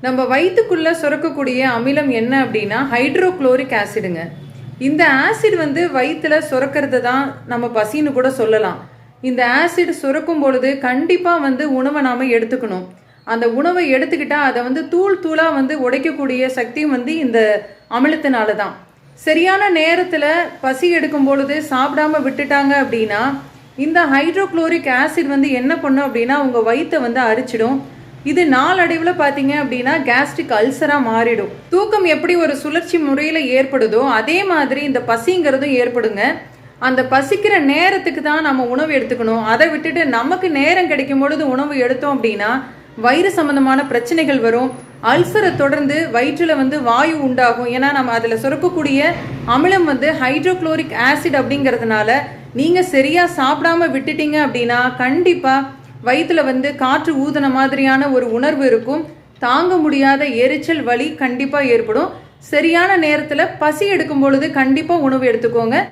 நம்ம வயிற்றுக்குள்ளே சுரக்கக்கூடிய அமிலம் என்ன அப்படின்னா ஹைட்ரோக்ளோரிக் ஆசிடுங்க. இந்த ஆசிட் வயிற்றில் சுரக்கிறது தான் நம்ம பசின்னு கூட சொல்லலாம். இந்த ஆசிட் சுரக்கும் பொழுது கண்டிப்பாக உணவை நாம் எடுத்துக்கணும். அந்த உணவை எடுத்துக்கிட்டால் அதை தூள் தூளாக உடைக்கக்கூடிய சக்தியும் இந்த அமிலத்தினால தான். சரியான நேரத்தில் பசி எடுக்கும் பொழுது சாப்பிடாம விட்டுட்டாங்க அப்படின்னா இந்த ஹைட்ரோக்ளோரிக் ஆசிட் என்ன பண்ணும் அப்படின்னா உங்கள் வயிற்றை அரிச்சிடும். இது நாளடைவில் பார்த்தீங்க அப்படின்னா கேஸ்ட்ரிக் அல்சராக மாறிடும். தூக்கம் எப்படி ஒரு சுழற்சி முறையில் ஏற்படுதோ அதே மாதிரி இந்த பசிங்கிறதும் ஏற்படுங்க. அந்த பசிக்கிற நேரத்துக்கு தான் நம்ம உணவு எடுத்துக்கணும். அதை விட்டுட்டு நமக்கு நேரம் கிடைக்கும் பொழுது உணவு எடுத்தோம் அப்படின்னா வயிறு சம்பந்தமான பிரச்சனைகள் வரும். அல்சரை தொடர்ந்து வயிற்றில் வாயு உண்டாகும். ஏன்னா நம்ம அதில் சுரக்கக்கூடிய அமிலம் ஹைட்ரோக்ளோரிக் ஆசிட் அப்படிங்கிறதுனால நீங்கள் சரியாக சாப்பிடாம விட்டுட்டீங்க அப்படின்னா கண்டிப்பாக வயிற்றுல காற்று ஊதுன மாதிரியான ஒரு உணர்வு இருக்கும். தாங்க முடியாத எரிச்சல் வலி கண்டிப்பாக ஏற்படும். சரியான நேரத்தில் பசி எடுக்கும் பொழுது கண்டிப்பாக உணவு எடுத்துக்கோங்க.